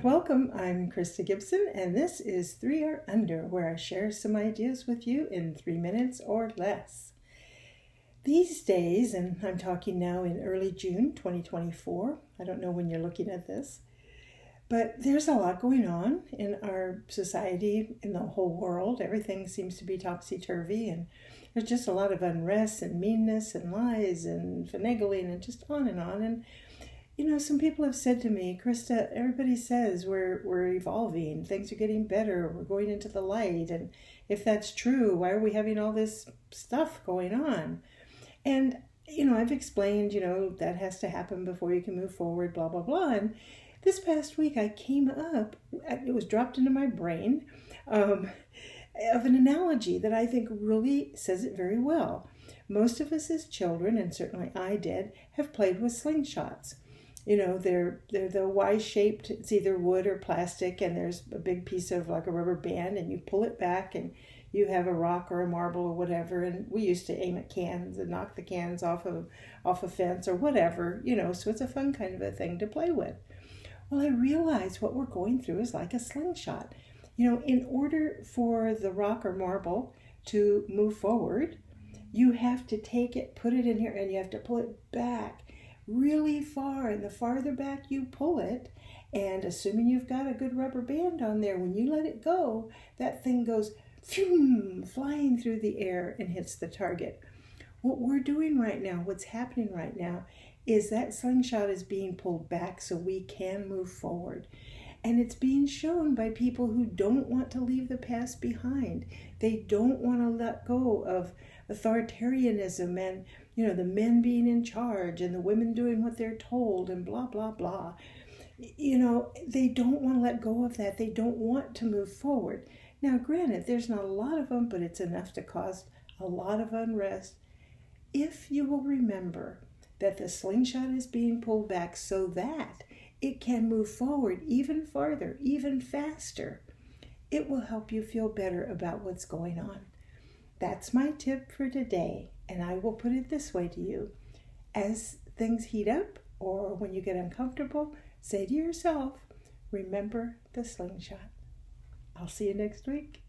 and welcome. I'm Krista Gibson, and this is 3 or Under, where I share some ideas with you in 3 minutes or less. These days, and I'm talking now in early June 2024, I don't know when you're looking at this, but there's a lot going on in our society, in the whole world. Everything seems to be topsy-turvy, and there's just a lot of unrest and meanness and lies and finagling and just on and on. And some people have said to me, Krista, everybody says we're evolving, things are getting better, we're going into the light, and if that's true, why are we having all this stuff going on? And, I've explained, that has to happen before you can move forward, blah, blah, blah. And this past week I came up, it was dropped into my brain, of an analogy that I think really says it very well. Most of us as children, and certainly I did, have played with slingshots. They're the Y-shaped, it's either wood or plastic, and there's a big piece of like a rubber band, and you pull it back, and you have a rock or a marble or whatever. And we used to aim at cans and knock the cans off a fence or whatever, so it's a fun kind of a thing to play with. Well, I realized what we're going through is like a slingshot. In order for the rock or marble to move forward, you have to take it, put it in here, and you have to pull it back really far, and the farther back you pull it, and assuming you've got a good rubber band on there, when you let it go, that thing goes flying through the air and hits the target. What we're doing right now, what's happening right now, is that slingshot is being pulled back so we can move forward. And it's being shown by people who don't want to leave the past behind. They don't want to let go of authoritarianism and the men being in charge and the women doing what they're told and blah, blah, blah. They don't want to let go of that. They don't want to move forward. Now, granted, there's not a lot of them, but it's enough to cause a lot of unrest. If you will remember that the slingshot is being pulled back so that it can move forward even farther, even faster, it will help you feel better about what's going on. That's my tip for today, and I will put it this way to you. As things heat up or when you get uncomfortable, say to yourself, remember the slingshot. I'll see you next week.